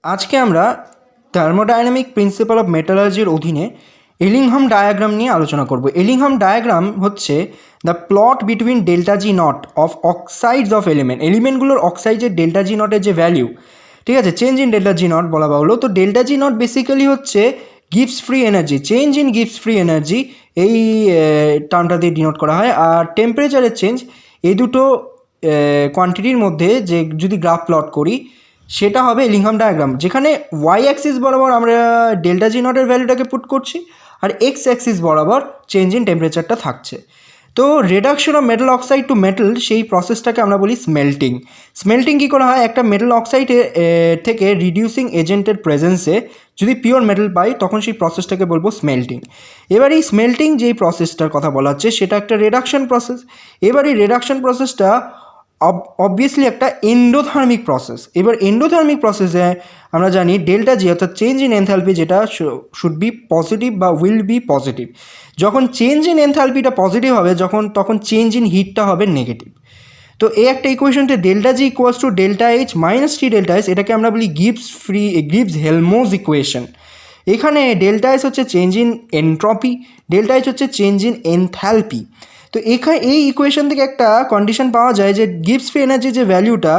আজকে আমরা thermodynamic principal of মেটালার্জির অধীনে এলিংহাম ডায়াগ্রাম নিয়ে আলোচনা করব। এলিংহাম ডায়াগ্রাম হচ্ছে the plot between delta G not of oxides of এলিমেন্টগুলোর অক্সাইডের ডেল্টা জি নটের যে ভ্যালিউ, ঠিক আছে, change in delta G not বলা বাহুল্য। তো ডেল্টা জি নট বেসিক্যালি হচ্ছে gives free energy, change in gives free energy, এই টার্মটা দিয়ে ডিনোট করা হয়। আর টেম্পারেচারের চেঞ্জ, এই দুটো কোয়ান্টিটির মধ্যে যে যদি গ্রাফ প্লট করি সেটা হবে এলিংহাম ডায়াগ্রাম, যেখানে ওয়াই অ্যাক্সিস বরাবর আমরা ডেল্টা জি নটের ভ্যালুটাকে পুট করছি আর এক্স অ্যাক্সিস বরাবর চেঞ্জ ইন টেম্পারেচারটা থাকছে। তো reduction of metal oxide to metal, সেই প্রসেসটাকে আমরা বলি স্মেল্টিং। স্মেল্টিং কী করা হয়, একটা মেটাল অক্সাইডে থেকে রিডিউসিং এজেন্টের প্রেজেন্সে যদি পিওর মেটাল পাই তখন সেই প্রসেসটাকে বলবো স্মেল্টিং। এবার এই স্মেল্টিং যেই প্রসেসটার কথা বলা হচ্ছে সেটা একটা রিডাকশন প্রসেস। এবার এই রিডাকশন প্রসেসটা অবভিয়াসলি একটা এন্ডোথার্মিক প্রসেস। এবার এন্ডোথার্মিক প্রসেসে আমরা জানি ডেল্টা জি অর্থাৎ চেঞ্জ ইন এনথালপি, যেটা শুড বি পজিটিভ বা উইল বি পজিটিভ। যখন চেঞ্জ ইন এনথালপিটা পজিটিভ হবে তখন চেঞ্জ ইন হিটটা হবে নেগেটিভ। তো এই একটা ইকুয়েশনতে delta G equals to delta H minus T delta S, এটাকে আমরা বলি গিভস হেলমোজ ইকুয়েশন। এখানে ডেল্টা এস হচ্ছে change in entropy, delta H হচ্ছে চেঞ্জ ইন এনথ্যালপি। তো এই ইকুয়েশন থেকে একটা কন্ডিশন পাওয়া যায় যে গিভস ফ্রি এনার্জি যে ভ্যালুটা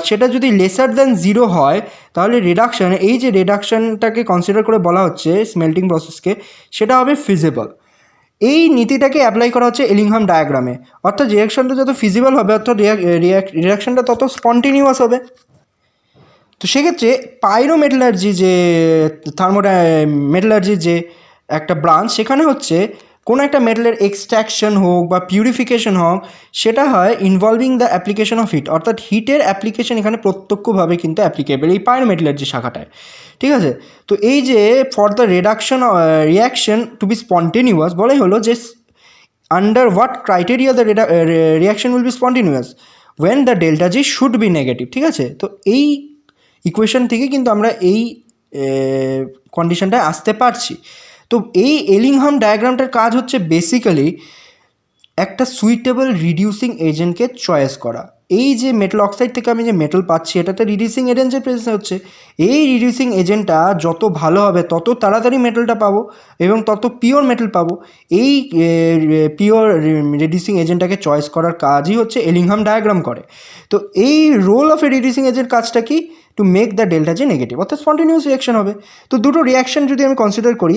সেটা যদি লেসার দ্যান জিরো হয় তাহলে রিডাকশান, এই যে রিডাকশানটাকে কনসিডার করে বলা হচ্ছে স্মেল্টিং প্রসেসকে, সেটা হবে ফিজিবল। এই নীতিটাকে অ্যাপ্লাই করা হচ্ছে এলিংহাম ডায়াগ্রামে, অর্থাৎ রিয়াকশানটা যত ফিজিবল হবে অর্থাৎ রিয়াকশানটা তত স্পন্টিনিউয়াস হবে। তো সেক্ষেত্রে পাইরোমেটালার্জি যে মেটালার্জির যে একটা ব্রাঞ্চ, সেখানে হচ্ছে কোনো একটা মেটালের এক্সট্র্যাকশন হোক বা পিউরিফিকেশন হোক, সেটা হয় involving the application of heat, অর্থাৎ হিটের অ্যাপ্লিকেশন এখানে প্রত্যক্ষভাবে কিন্তু অ্যাপ্লিকেবল এই পাইরোমেটালার্জি শাখাটায়, ঠিক আছে। তো এই যে for the reaction to be spontaneous বলাই হলো যে under what criteria the reaction will be spontaneous when the delta G should be negative, ঠিক আছে। তো এই ইকুয়েশন থেকে কিন্তু আমরা এই কন্ডিশনটায় আসতে পারছি। তো এই এলিংহাম ডায়াগ্রামটার কাজ হচ্ছে বেসিক্যালি একটা সুইটেবল রিডিউসিং এজেন্টকে চয়েস করা। এই যে মেটাল অক্সাইড থেকে আমি যে মেটাল পাচ্ছি এটাতে রিডিউসিং এজেন্টের প্রেজেন্স হচ্ছে, এই রিডিউসিং এজেন্টটা যত ভালো হবে তত তাড়াতাড়ি মেটালটা পাবো এবং তত পিওর মেটাল পাবো। এই পিওর রিডিউসিং এজেন্টটাকে চয়েস করার কাজই হচ্ছে এলিংহাম ডায়াগ্রাম করে। তো এই role of a reducing agent কাজটা কি, to make the delta G negative, অর্থাৎ স্পন্টেনিয়াস রিয়াকশন হবে। তো দুটো রিয়াকশন যদি আমি কনসিডার করি,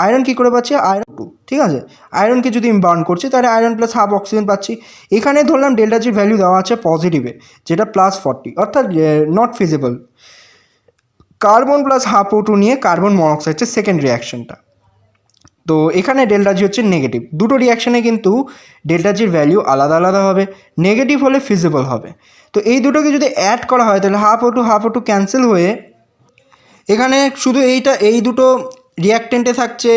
আয়রন কী করে পাচ্ছি, আয়রন 2, ঠিক আছে। আয়রনকে যদি আমি বার্ন করছি তাহলে আয়রন প্লাস হাফ অক্সিজেন পাচ্ছি। এখানে ধরলাম ডেল্টা জির ভ্যালু দেওয়া আছে পজিটিভে, যেটা +40, অর্থাৎ not feasible. Carbon plus half O2 নিয়ে কার্বন মনোক্সাইড হচ্ছে সেকেন্ড রিয়াকশনটা। তো এখানে ডেল্টা জি হচ্ছে নেগেটিভ। দুটো রিয়াকশানে কিন্তু ডেল্টা জির ভ্যালু আলাদা আলাদা হবে, নেগেটিভ হলে ফিজিবল হবে। তো এই দুটোকে যদি অ্যাড করা হয় তাহলে হাফ O2 ক্যান্সেল হয়ে এখানে শুধু এই দুটো রিয়াক্টেন্টে থাকছে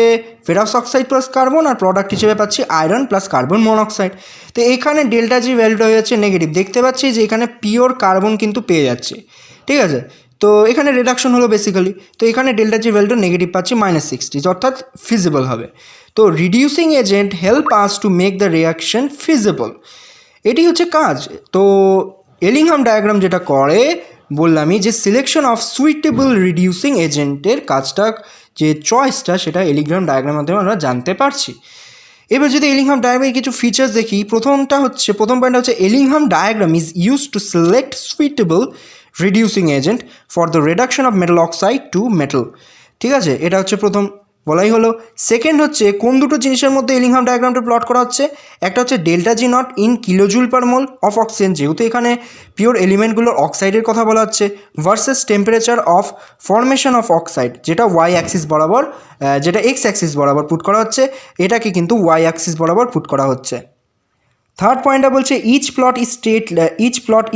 ফেরাস অক্সাইড প্লাস কার্বন, আর প্রোডাক্ট হিসেবে পাচ্ছি আয়রন প্লাস কার্বন মনোক্সাইড। তো এখানে ডেল্টা জি ভ্যালুটা হয়ে যাচ্ছে নেগেটিভ। দেখতে পাচ্ছি যে এখানে পিওর কার্বন কিন্তু পেয়ে যাচ্ছে, ঠিক আছে। তো এখানে রিডাকশন হলো বেসিক্যালি। তো এখানে ডেল্টা জি ভ্যালুটা নেগেটিভ পাচ্ছি -60, অর্থাৎ ফিজিবল হবে। তো reducing agent help us to make the reaction feasible, এটি হচ্ছে কাজ। তো এলিংহাম ডায়াগ্রাম যেটা করে বললামই যে সিলেকশন অফ সুইটেবল রিডিউসিং এজেন্টের কাজটা, যে চয়েসটা, সেটা এলিংহাম ডায়াগ্রামের মাধ্যমে আমরা জানতে পারছি। এবার যদি এলিংহাম ডায়াগ্রামের কিছু ফিচার্স দেখি, প্রথম পয়েন্ট হচ্ছে Ellingham diagram is use to select suitable reducing agent for the reduction of metal oxide to metal, ঠিক আছে। এটা হচ্ছে প্রথম বলাই হলো। সেকেন্ড হচ্ছে কোন দুটো জিনিসের মধ্যে এলিংহাম ডায়াগ্রামটা প্লট করা হচ্ছে, একটা হচ্ছে delta G not in kilojoule per mole of oxygen, যেহেতু এখানে পিওর এলিমেন্টগুলোর অক্সাইডের কথা বলা হচ্ছে, versus temperature of formation of oxide, যেটা ওয়াই অ্যাক্সিস বরাবর, যেটা এক্স অ্যাক্সিস বরাবর পুট করা হচ্ছে, এটাকে কিন্তু ওয়াই অ্যাক্সিস বরাবর পুট করা হচ্ছে। থার্ড পয়েন্টটা বলছে each plot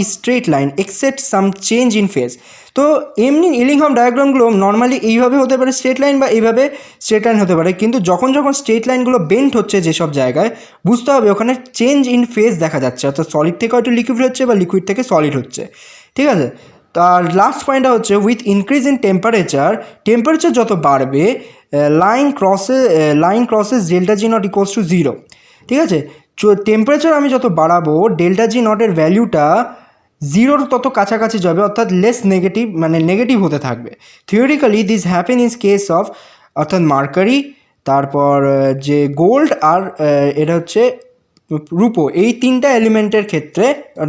is straight line except some change in phase. তো এমনি এলিংহাম ডায়াগ্রামগুলো নর্মালি এইভাবে হতে পারে স্ট্রেট লাইন, বা এইভাবে স্ট্রেট লাইন হতে পারে, কিন্তু যখন স্ট্রেট লাইনগুলো বেন্ট হচ্ছে যেসব জায়গায়, বুঝতে হবে ওখানে চেঞ্জ ইন ফেজ দেখা যাচ্ছে, অর্থাৎ সলিড থেকে হয়তো লিকুইড হচ্ছে বা লিকুইড থেকে সলিড হচ্ছে, ঠিক আছে। তার লাস্ট পয়েন্টটা হচ্ছে উইথ ইনক্রিজ ইন টেম্পারেচার যত বাড়বে line crosses delta G nought equals two 0, ঠিক আছে। টেম্পারেচার আমি যত বাড়াবো ডেল্টা জি নটের ভ্যালুটা জিরোর তত কাছাকাছি যাবে, অর্থাৎ লেস নেগেটিভ, মানে নেগেটিভ হতে থাকবে। Theoretically this happen in case of অর্থাৎ মার্কারি, তারপর যে গোল্ড আর এটা হচ্ছে রূপো, এই তিনটা এলিমেন্টের ক্ষেত্রে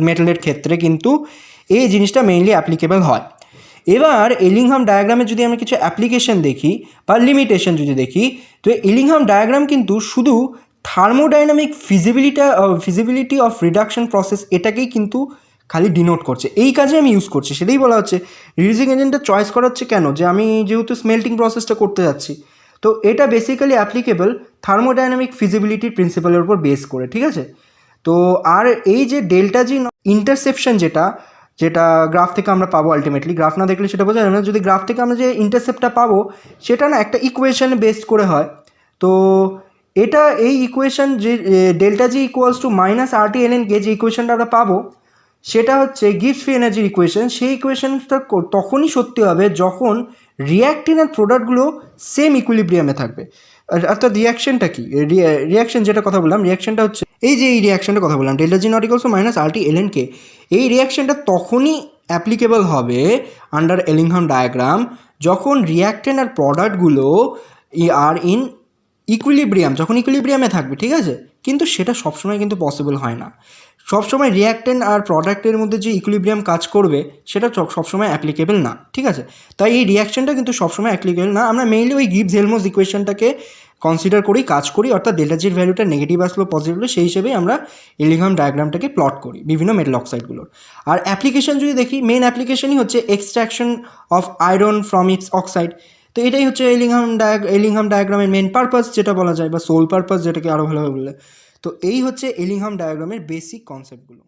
মেটালের ক্ষেত্রে কিন্তু এই জিনিসটা মেইনলি অ্যাপ্লিকেবল হয়। এবার এলিংহাম ডায়াগ্রামের যদি আমরা কিছু অ্যাপ্লিকেশন দেখি বা লিমিটেশন যদি দেখি, তো এলিংহাম ডায়াগ্রাম কিন্তু শুধু thermodynamic feasibility of reduction process এটাকেই কিন্তু খালি ডিনোট করছে, এই কাজে আমি ইউজ করছি। সেটাই বলা হচ্ছে রিডিউসিং এজেন্টটা চয়েস করা হচ্ছে কেন, যে আমি যেহেতু স্মেল্টিং প্রসেসটা করতে যাচ্ছি, তো এটা বেসিক্যালি অ্যাপ্লিকেবল থার্মোডাইনামিক ফিজিবিলিটির প্রিন্সিপালের উপর বেস করে, ঠিক আছে। তো আর এই যে ডেল্টা জি ইন্টারসেপশন যেটা গ্রাফ থেকে আমরা পাবো, আলটিমেটলি গ্রাফ না দেখলে সেটা বোঝা যাবে না, যদি গ্রাফ থেকে আমরা যে ইন্টারসেপ্টটা পাবো সেটা না একটা ইকুয়েশন বেসড করে হয়। তো এটা এই ইকুয়েশন যে delta G equals to minus RT LN K যে ইকুয়েশনটা আমরা পাবো সেটা হচ্ছে গিভস ফ্রি এনার্জির ইকুয়েশন। সেই ইকুয়েশনটা তখনই সত্যি হবে যখন রিয়াক্টেন্ট আর প্রোডাক্টগুলো সেম ইকুইলিব্রিয়ামে থাকবে। অর্থাৎ রিয়াকশনটা কি, রিয়াকশন যেটা কথা বললাম, রিয়াকশনটা হচ্ছে এই যে এই রিয়াকশনটা কথা বললাম delta G nought equals to minus RT LN K, এই রিয়াকশনটা তখনই অ্যাপ্লিকেবল হবে আন্ডার এলিংহাম ডায়াগ্রাম যখন রিয়াক্টেন্ট আর প্রোডাক্টগুলো আর ইন ইকুইলিব্রিয়াম, যখন ইকুইলিব্রিয়ামে থাকবে, ঠিক আছে। কিন্তু সেটা সবসময় কিন্তু পসিবল হয় না। সবসময় রিয়াক্টেন্ট আর প্রোডাক্টের মধ্যে যে ইকুইলিব্রিয়াম কাজ করবে সেটা সবসময় অ্যাপ্লিকেবল না, ঠিক আছে। তাই এই রিয়াকশনটা কিন্তু সবসময় অ্যাপ্লিকেবল না। আমরা মেইনলি ওই গিভস হেলমস ইকুয়েশনটাকে কনসিডার করেই কাজ করি, অর্থাৎ ডেল্টা জির ভ্যালুটা নেগেটিভ আসলো পজিটিভ হলো, সেই হিসেবেই আমরা এলিংহাম ডায়াগ্রামটাকে প্লট করি বিভিন্ন মেটাল অক্সাইডগুলোর। আর অ্যাপ্লিকেশন যদি দেখি, মেইন অ্যাপ্লিকেশনই হচ্ছে extraction of iron from its oxide. তো এটাই হচ্ছে এলিংহাম ডায়াগ্রামের মেন পারপাস যেটা বলা যায়, বা সোল পারপাস যেটাকে আরও ভালোভাবে বললে। তো এই হচ্ছে এলিংহাম ডায়াগ্রামের বেসিক কনসেপ্টগুলো।